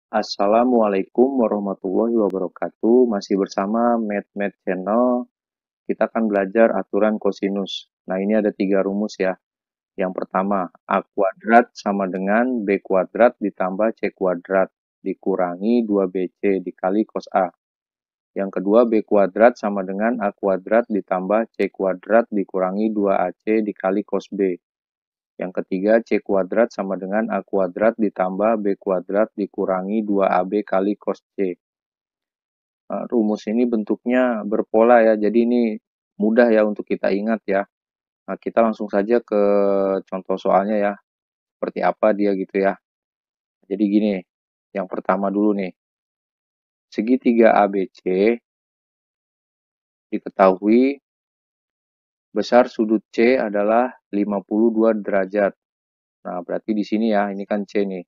Assalamualaikum warahmatullahi wabarakatuh. Masih bersama Math Channel. Kita akan belajar aturan kosinus. Nah, ini ada 3 rumus ya. Yang pertama, A kuadrat sama dengan B kuadrat ditambah C kuadrat dikurangi 2BC dikali cos A. Yang kedua, B kuadrat sama dengan A kuadrat ditambah C kuadrat dikurangi 2AC dikali cos B. Yang ketiga, C kuadrat sama dengan A kuadrat ditambah B kuadrat dikurangi 2AB kali cos C. Rumus ini bentuknya berpola ya, jadi ini mudah ya untuk kita ingat ya. Nah, kita langsung saja ke contoh soalnya ya, seperti apa dia gitu ya. Jadi gini, yang pertama dulu nih, segitiga ABC diketahui besar sudut C adalah 52 derajat. Nah, berarti di sini ya, ini kan C nih.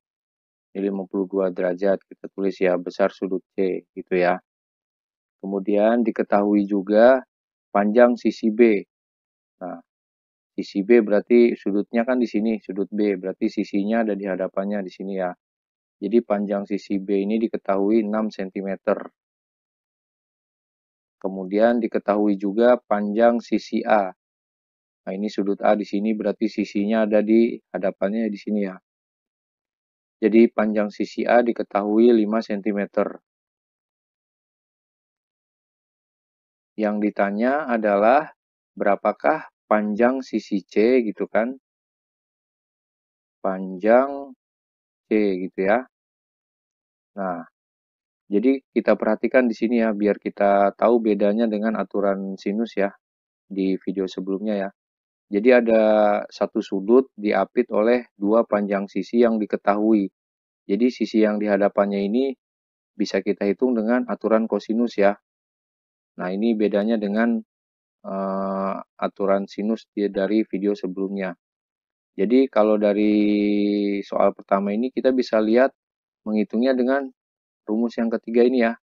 Ini 52 derajat, kita tulis ya, besar sudut C, gitu ya. Kemudian diketahui juga panjang sisi B. Nah, sisi B berarti sudutnya kan di sini, sudut B, berarti sisinya ada di hadapannya di sini ya. Jadi panjang sisi B ini diketahui 6 cm. Kemudian diketahui juga panjang sisi A. Nah, ini sudut A di sini berarti sisinya ada di hadapannya di sini ya. Jadi panjang sisi A diketahui 5 cm. Yang ditanya adalah berapakah panjang sisi C gitu kan. Panjang C gitu ya. Nah, jadi kita perhatikan di sini ya, biar kita tahu bedanya dengan aturan sinus ya, di video sebelumnya ya. Jadi ada satu sudut diapit oleh dua panjang sisi yang diketahui. Jadi sisi yang di hadapannya ini bisa kita hitung dengan aturan kosinus ya. Nah, ini bedanya dengan aturan sinus dari video sebelumnya. Jadi kalau dari soal pertama ini kita bisa lihat menghitungnya dengan rumus yang ketiga ini ya.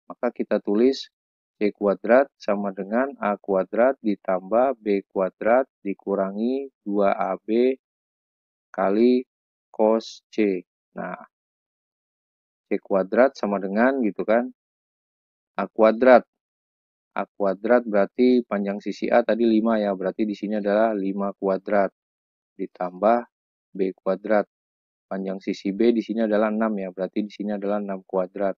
Maka kita tulis C kuadrat sama dengan A kuadrat ditambah B kuadrat dikurangi 2AB kali cos C. Nah, C kuadrat sama dengan gitu kan, A kuadrat. A kuadrat berarti panjang sisi A tadi 5 ya, berarti di sini adalah 5 kuadrat ditambah B kuadrat. Panjang sisi B di sini adalah 6 ya, berarti di sini adalah 6 kuadrat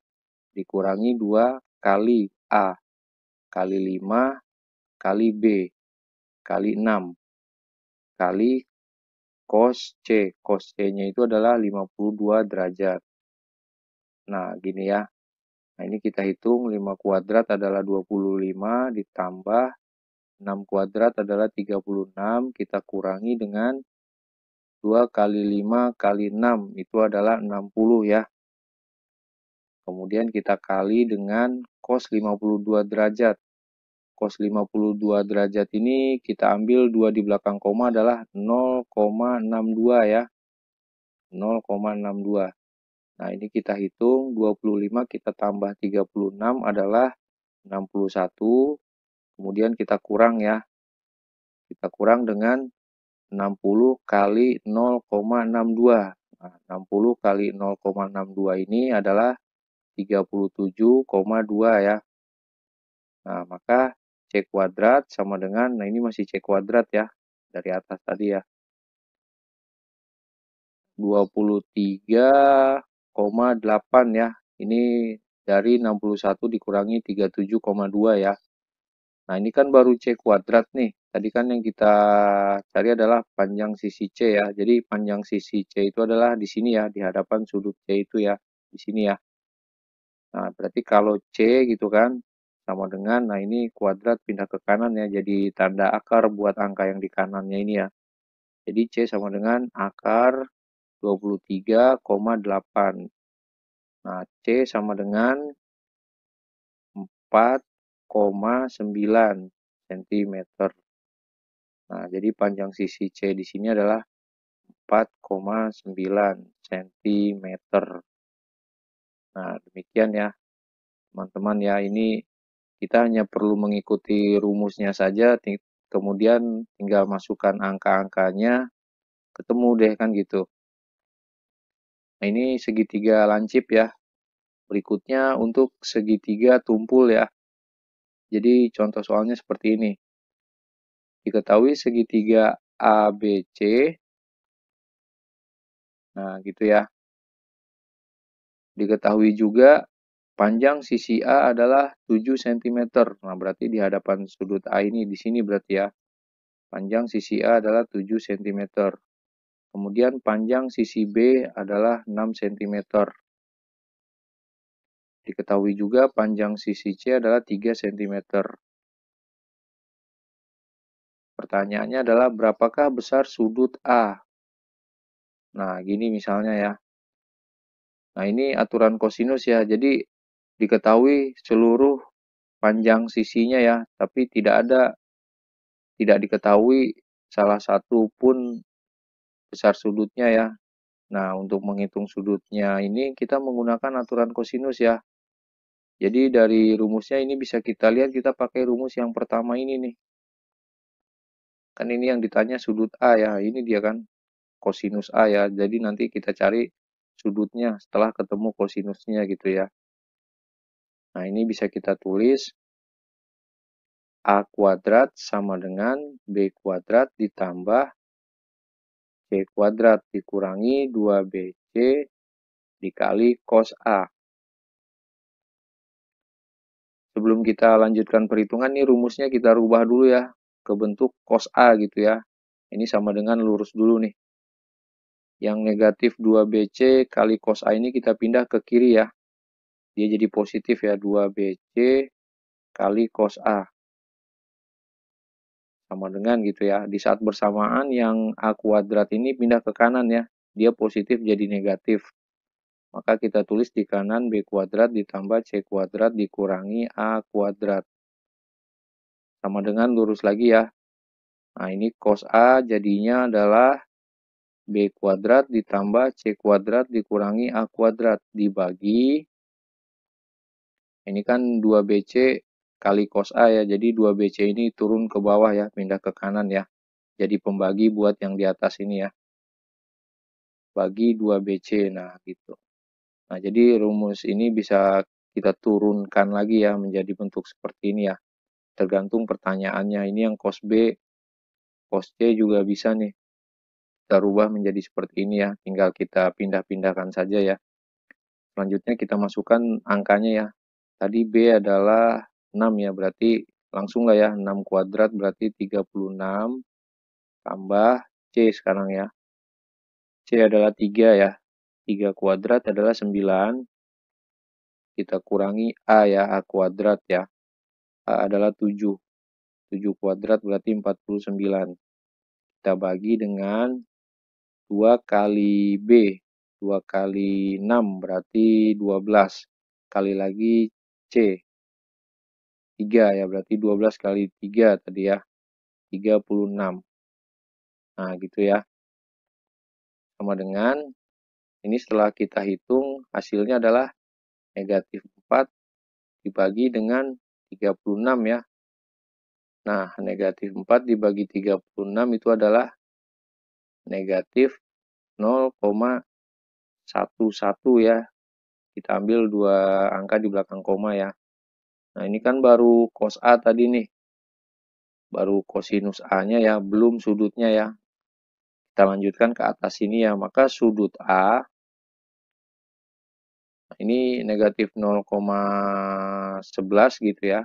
dikurangi 2 kali A kali 5 kali B kali 6 kali cos C. Cos C-nya itu adalah 52 derajat. Nah, gini ya. Nah, ini kita hitung 5 kuadrat adalah 25 ditambah 6 kuadrat adalah 36. Kita kurangi dengan 2 kali 5 kali 6. Itu adalah 60 ya. Kemudian kita kali dengan cos 52 derajat. Cos 52 derajat ini kita ambil 2 di belakang koma adalah 0,62 ya. 0,62. Nah, ini kita hitung 25 kita tambah 36 adalah 61. Kemudian kita kurang ya. Kita kurang dengan 60 kali 0,62. Nah, 60 kali 0,62 ini adalah 37,2 ya. Nah, maka C kuadrat sama dengan, nah ini masih C kuadrat ya, dari atas tadi ya. 23,8 ya. Ini dari 61 dikurangi 37,2 ya. Nah, ini kan baru C kuadrat nih. Tadi kan yang kita cari adalah panjang sisi C ya. Jadi panjang sisi C itu adalah di sini ya, di hadapan sudut C itu ya, di sini ya. Nah, berarti kalau C gitu kan sama dengan, nah ini kuadrat pindah ke kanan ya, jadi tanda akar buat angka yang di kanannya ini ya. Jadi C sama dengan akar 23,8. Nah, C sama dengan 4,9 cm. Nah, jadi panjang sisi C di sini adalah 4,9 cm. Nah, demikian ya, teman-teman ya. Ini kita hanya perlu mengikuti rumusnya saja, kemudian tinggal masukkan angka-angkanya, ketemu deh kan gitu. Nah, ini segitiga lancip ya. Berikutnya untuk segitiga tumpul ya. Jadi contoh soalnya seperti ini. Diketahui segitiga ABC. Nah, gitu ya. Diketahui juga panjang sisi A adalah 7 cm. Nah, berarti di hadapan sudut A ini di sini berarti ya. Panjang sisi A adalah 7 cm. Kemudian panjang sisi B adalah 6 cm. Diketahui juga panjang sisi C adalah 3 cm. Pertanyaannya adalah berapakah besar sudut A? Nah, gini misalnya ya. Nah, ini aturan kosinus ya. Jadi diketahui seluruh panjang sisinya ya, tapi tidak diketahui salah satu pun besar sudutnya ya. Nah, untuk menghitung sudutnya ini kita menggunakan aturan kosinus ya. Jadi dari rumusnya ini bisa kita lihat, kita pakai rumus yang pertama ini nih. Kan ini yang ditanya sudut A ya, ini dia kan kosinus A ya. Jadi nanti kita cari sudutnya setelah ketemu kosinusnya gitu ya. Nah, ini bisa kita tulis A kuadrat sama dengan B kuadrat ditambah C kuadrat dikurangi 2BC dikali cos A. Sebelum kita lanjutkan perhitungan nih rumusnya kita rubah dulu ya ke bentuk cos A gitu ya. Ini sama dengan lurus dulu nih. Yang negatif 2BC kali cos A ini kita pindah ke kiri ya. Dia jadi positif ya, 2BC kali cos A. Sama dengan gitu ya. Di saat bersamaan yang A kuadrat ini pindah ke kanan ya. Dia positif jadi negatif. Maka kita tulis di kanan B kuadrat ditambah C kuadrat dikurangi A kuadrat. Sama dengan lurus lagi ya. Nah, ini cos A jadinya adalah B kuadrat ditambah C kuadrat dikurangi A kuadrat dibagi. Ini kan 2BC kali cos A ya. Jadi 2BC ini turun ke bawah ya, pindah ke kanan ya. Jadi pembagi buat yang di atas ini ya. Bagi 2BC. Nah, gitu. Nah, jadi rumus ini bisa kita turunkan lagi ya menjadi bentuk seperti ini ya. Tergantung pertanyaannya. Ini yang cos B, cos C juga bisa nih. Kita rubah menjadi seperti ini ya. Tinggal kita pindah-pindahkan saja ya. Selanjutnya kita masukkan angkanya ya. Tadi B adalah 6 ya. Berarti langsung lah ya. 6 kuadrat berarti 36 tambah C sekarang ya. C adalah 3 ya. 3 kuadrat adalah 9. Kita kurangi A ya. A kuadrat ya. A adalah 7. 7 kuadrat berarti 49. Kita bagi dengan 2 kali B. 2 kali 6 berarti 12. Kali lagi C. 3 ya, berarti 12 kali 3 tadi ya. 36. Nah, gitu ya. Sama dengan, ini setelah kita hitung, hasilnya adalah negatif 4 dibagi dengan 36 ya. Nah, negatif 4 dibagi 36 itu adalah negatif 0,11 ya. Kita ambil 2 angka di belakang koma ya. Nah, ini kan baru cos A tadi nih. Baru kosinus A-nya ya, belum sudutnya ya. Kita lanjutkan ke atas sini ya. Maka sudut A, ini negatif 0,11 gitu ya.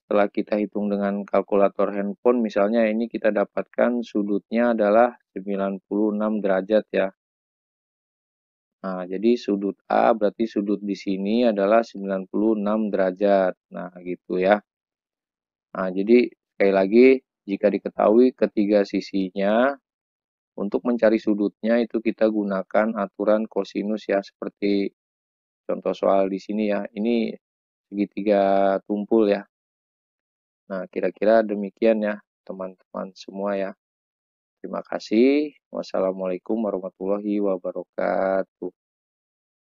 Setelah kita hitung dengan kalkulator handphone, misalnya ini kita dapatkan sudutnya adalah 96 derajat ya. Nah, jadi sudut A berarti sudut di sini adalah 96 derajat. Nah, gitu ya. Nah, jadi sekali lagi, jika diketahui ketiga sisinya, untuk mencari sudutnya itu kita gunakan aturan kosinus ya, seperti contoh soal di sini ya. Ini segitiga tumpul ya. Nah, kira-kira demikian ya, teman-teman semua ya. Terima kasih. Wassalamualaikum warahmatullahi wabarakatuh.